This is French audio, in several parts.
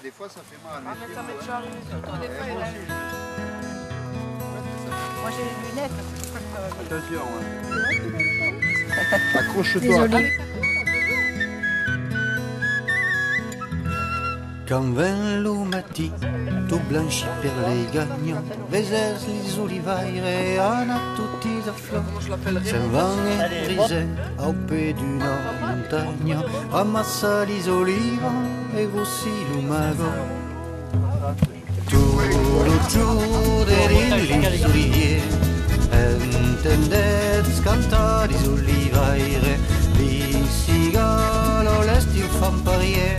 que des fois ça fait mal. Ah, mais ça m'est déjà arrivé surtout des fois. Moi j'ai les lunettes. Attention, ouais. Accroche-toi. Quand ven lo matí, tu blanchi per le gagnant, veses les olivaires, ana tutti a flor, se'n van e risen au pe d'una montagna, amassa les olives e gossi l'umago. Tout le jour de oliviers, entendets cantar les olivaires, les cigales l'estiu fan parier,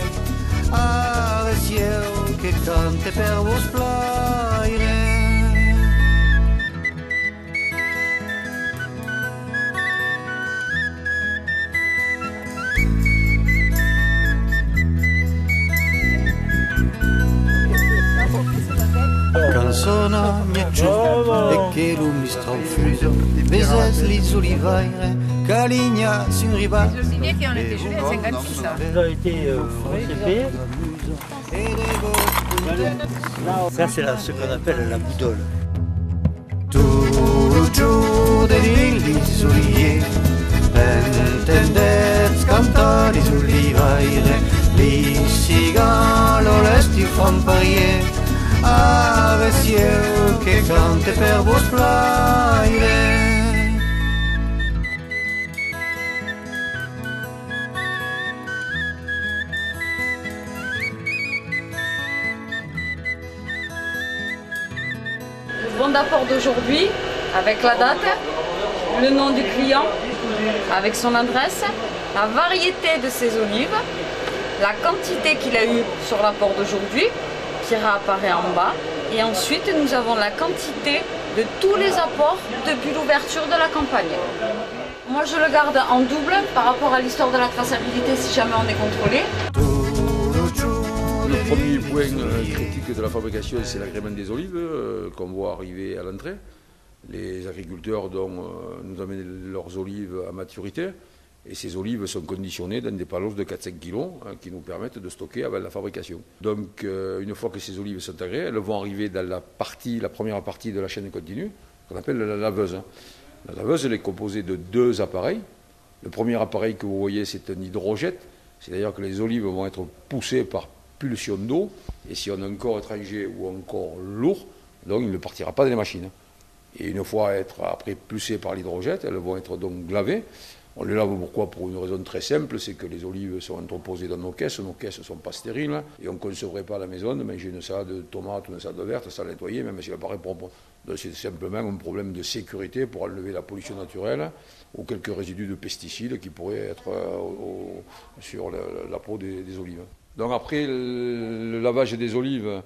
Ave ciel che cante per vos plaire. Canzona mia giù e che lo mi straufuso, veses les olivaires, caligna sur riva. Les oliviers qui ont été gelés à 56 là. Ils ont été conservés. Ça, c'est ce qu'on appelle la boudole. Tout le jour de les oliviers, entendets cantar les olivaires, les cigales l'estiu fan parier, ave ciel che cante per vos plaire. Bon d'apport d'aujourd'hui, avec la date, le nom du client, avec son adresse, la variété de ses olives, la quantité qu'il a eue sur l'apport d'aujourd'hui, qui réapparaît en bas. Et ensuite, nous avons la quantité de tous les apports depuis l'ouverture de la campagne. Moi, je le garde en double par rapport à l'histoire de la traçabilité si jamais on est contrôlé. Le premier point critique de la fabrication, c'est l'agrément des olives qu'on voit arriver à l'entrée. Les agriculteurs nous amènent leurs olives à maturité et ces olives sont conditionnées dans des palos de 4-5 kg qui nous permettent de stocker avant la fabrication. Donc une fois que ces olives sont agréées, elles vont arriver dans la première partie de la chaîne continue qu'on appelle la laveuse. La laveuse elle est composée de deux appareils. Le premier appareil que vous voyez c'est un hydrojette, c'est-à-dire que les olives vont être poussées par pulsion d'eau, et si on a un corps étranger ou un corps lourd, donc il ne partira pas dans les machines. Et une fois après poussées par l'hydrogène, elles vont être donc lavées. On les lave pourquoi? Pour une raison très simple, c'est que les olives sont entreposées dans nos caisses ne sont pas stériles, et on ne concevrait pas à la maison de manger une salade de tomates ou une salade verte sans nettoyer, même si elle paraît propre. Donc c'est simplement un problème de sécurité pour enlever la pollution naturelle ou quelques résidus de pesticides qui pourraient être sur la peau des olives. Donc après le lavage des olives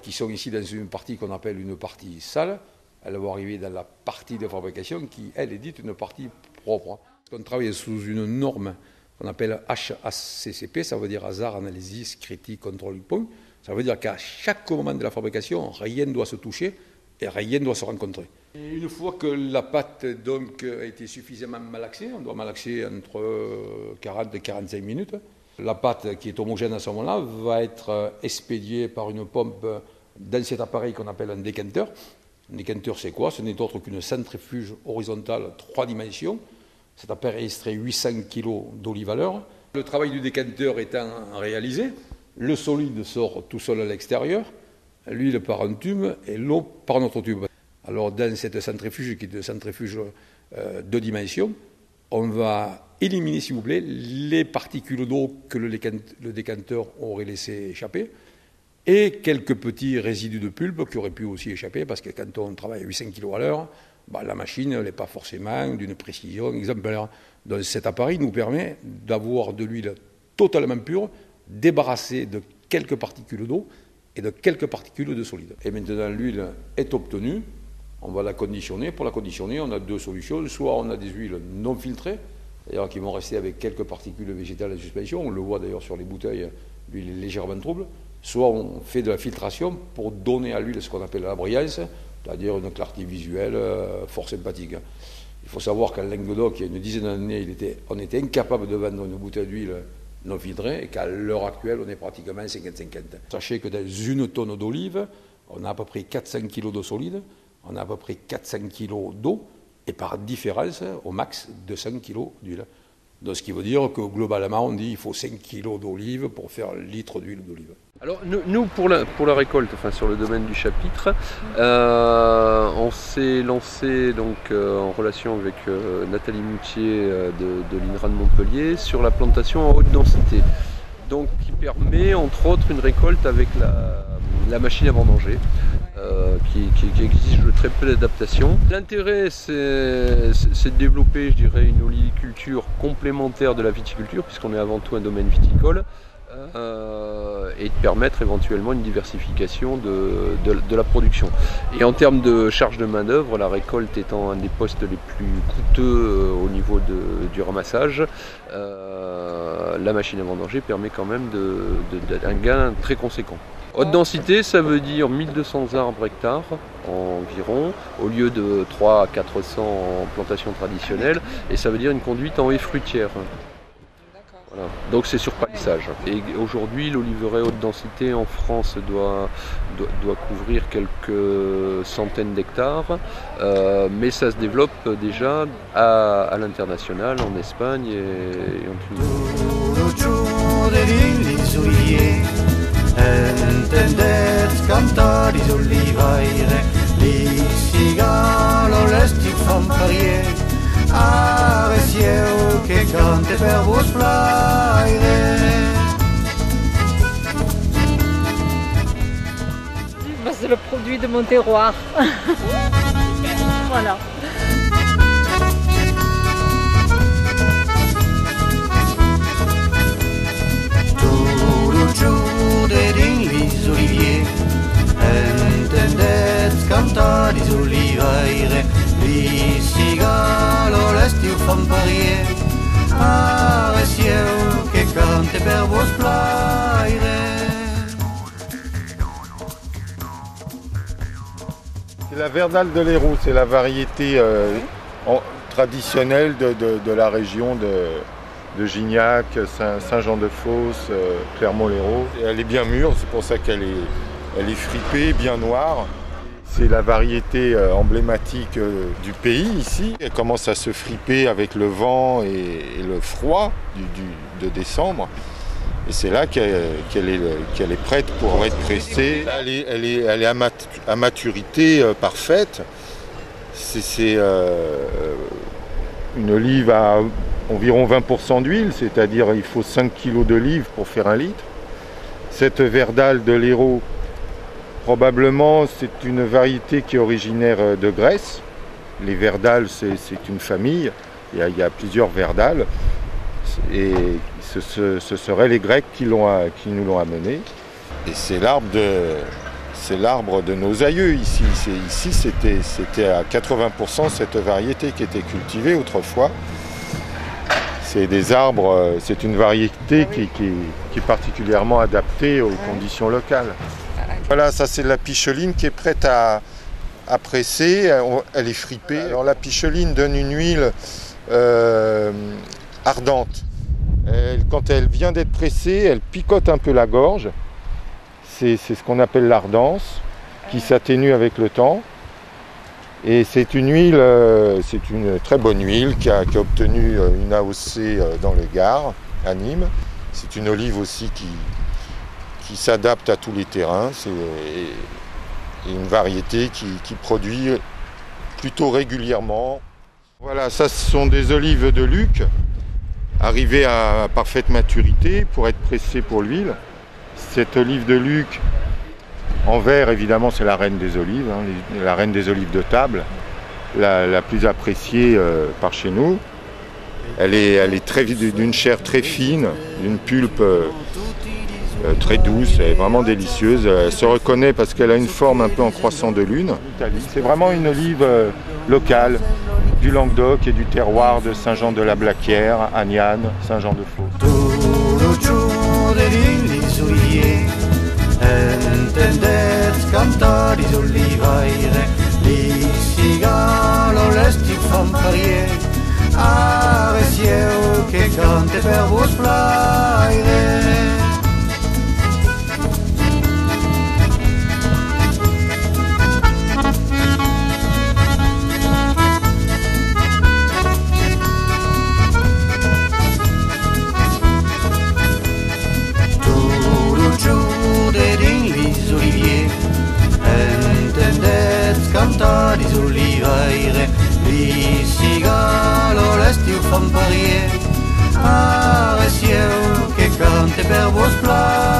qui sont ici dans une partie qu'on appelle une partie sale, elles vont arriver dans la partie de fabrication qui, elle, est dite une partie propre. On travaille sous une norme qu'on appelle HACCP, ça veut dire Hazard, Analysis, Critique, Control Point. Ça veut dire qu'à chaque moment de la fabrication, rien ne doit se toucher et rien ne doit se rencontrer. Et une fois que la pâte donc, a été suffisamment malaxée, on doit malaxer entre 40 et 45 minutes, la pâte qui est homogène à ce moment-là va être expédiée par une pompe dans cet appareil qu'on appelle un décanteur. Un décanteur, c'est quoi? Ce n'est autre qu'une centrifuge horizontale 3 dimensions. Cet appareil extrait 800 kg d'olive à l'heure. Le travail du décanteur étant réalisé, le solide sort tout seul à l'extérieur, l'huile par un tube et l'eau par un autre tube. Alors dans cette centrifuge, qui est une centrifuge 2 dimensions, on va éliminer, s'il vous plaît, les particules d'eau que le décanteur aurait laissé échapper et quelques petits résidus de pulpe qui auraient pu aussi échapper parce que quand on travaille à 800 kg à l'heure, la machine n'est pas forcément d'une précision exemplaire. Donc cet appareil nous permet d'avoir de l'huile totalement pure, débarrassée de quelques particules d'eau et de quelques particules de solide. Et maintenant l'huile est obtenue, on va la conditionner. Pour la conditionner, on a deux solutions. Soit on a des huiles non filtrées, c'est-à-dire qui vont rester avec quelques particules végétales de suspension, on le voit d'ailleurs sur les bouteilles, l'huile est légèrement trouble. Soit on fait de la filtration pour donner à l'huile ce qu'on appelle la brillance, c'est-à-dire une clarté visuelle fort sympathique. Il faut savoir qu'à Languedoc, il y a une dizaine d'années, on était incapable de vendre une bouteille d'huile non filtrés et qu'à l'heure actuelle, on est pratiquement 50-50. Sachez que dans une tonne d'olive, on a à peu près 400 kg d'eau solide, on a à peu près 400 kg d'eau et par différence, au max, 200 kg d'huile. Donc ce qui veut dire que globalement, on dit qu'il faut 5 kg d'olive pour faire 1 litre d'huile d'olive. Alors nous pour la récolte, enfin sur le domaine du chapitre, on s'est lancé donc en relation avec Nathalie Moutier de l'INRA de Montpellier sur la plantation en haute densité, donc qui permet entre autres une récolte avec la machine à vendanger, qui exige très peu d'adaptation. L'intérêt c'est de développer, je dirais, une oliviculture complémentaire de la viticulture, puisqu'on est avant tout un domaine viticole. Et de permettre éventuellement une diversification de la production. Et en termes de charge de main d'œuvre, la récolte étant un des postes les plus coûteux au niveau du ramassage, la machine à vendanger permet quand même un gain très conséquent. Haute densité, ça veut dire 1200 arbres hectares environ, au lieu de 300 à 400 en plantation traditionnelle, et ça veut dire une conduite en haies fruitières. Voilà. Donc c'est sur palissage. Et aujourd'hui, l'oliveraie haute densité en France doit couvrir quelques centaines d'hectares, mais ça se développe déjà à l'international, en Espagne et en Tunisie. Che cante per vos plaire. C'est le produit de mon terroir. Voilà. Tout le jour dins les oliviers, entendets cantar les oliveires, les cigales l'estiu fan parier. Che cante per vos plaire. C'est la Verdale de l'Hérault, c'est la variété traditionnelle de la région de Gignac, Saint-Jean-de-Fosse, Clermont-Lérault. Elle est bien mûre, c'est pour ça qu'elle est fripée, bien noire. C'est la variété emblématique du pays ici. Elle commence à se friper avec le vent et le froid de décembre. Et c'est là qu'elle est prête pour être pressée. Elle est à maturité parfaite. C'est une olive à environ 20% d'huile, c'est-à-dire il faut 5 kg d'olive pour faire 1 litre. Cette Verdale de l'Hérault, probablement, c'est une variété qui est originaire de Grèce. Les Verdales, c'est une famille. Il y a plusieurs Verdales. Et ce seraient les Grecs qui nous l'ont amené. Et c'est l'arbre de nos aïeux ici. Ici, c'était à 80% cette variété qui était cultivée autrefois. C'est des arbres, c'est une variété qui est particulièrement adaptée aux conditions locales. Voilà, ça c'est la picheline qui est prête à presser, elle est fripée. Alors la picheline donne une huile ardente. Quand elle vient d'être pressée, elle picote un peu la gorge. C'est ce qu'on appelle l'ardence, qui s'atténue avec le temps. Et c'est une huile, c'est une très bonne huile qui a obtenu une AOC dans le Gard, à Nîmes. C'est une olive aussi qui s'adapte à tous les terrains. C'est une variété qui produit plutôt régulièrement. Voilà, ça ce sont des olives de Luc, arrivées à parfaite maturité pour être pressées pour l'huile. Cette olive de Luc, en vert évidemment, c'est la reine des olives, la reine des olives de table, la plus appréciée par chez nous. Elle est d'une chair très fine, d'une pulpe très douce, elle est vraiment délicieuse. Elle se reconnaît parce qu'elle a une forme un peu en croissant de lune. C'est vraiment une olive locale du Languedoc et du terroir de Saint-Jean-de-la-Blaquière, Agnan, Saint-Jean-de-Fosse. che cante per vos plaire. Canta les olivaires, les cigales l'estiu fan parier, a ciel che cante per vos plaire.